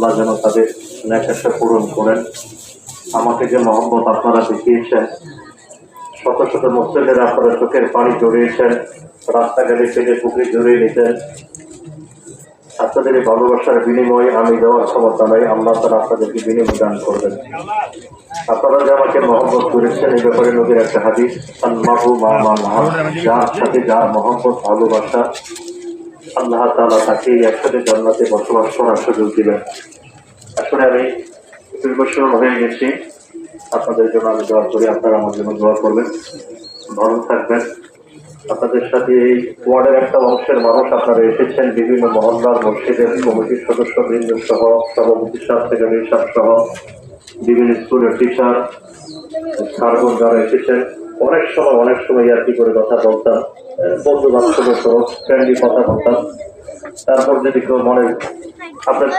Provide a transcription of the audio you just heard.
আল্লাহ যেন তাদের নেকাশা পূরণ করেন। আমাকে যে মহব্বত আপনারা দেখিয়েছেন, শত শত মুসলিমের আপনারা চোখের পানি জড়িয়েছেন, রাস্তাঘাটে পেটে পুকুরে জড়িয়ে নিতেন, আপনাদের এই ভালোবাসার বিনিময়ে আমি দেওয়ার ক্ষমতা নাই, আল্লাহ তারা আপনাদেরকে বিনিময় দান করবেন। আপনারা যে আমাকে মহব্বত করেছেন, এই ব্যাপারে নবীর একটা হাদিস, আল্লাহু মা মান, যার সাথে যার মহব্বত ভালোবাসা আল্লাহ তাআলা তাকে একসাথে জান্নাতে বসবাস করার সুযোগ দিবেন। আসলে আমি 20 বছর হয়ে গেছি, আপনাদের জন্য আমি দোয়া করি, আপনারা আমার জন্য দোয়া করবেন, ভালো থাকবেন। আপনাদের সাথে এই ওয়ার্ডের একটা অংশের মানুষ আপনারা এসেছেন, বিভিন্ন মহল্লার মসজিদের কমিটির সদস্যবৃন্দ সহ, সভাপতি সাহেব, সেক্রেটারি সাহেব সহ, বিভিন্ন স্কুলের টিচার, স্যারগণ যারা এসেছেন। অনেক সময় আর কি করে কথা বলতাম, বন্ধু বান্ধবের ফ্রেন্ডলি কথা বলতাম। তারপর যদি কেউ মনে আপনার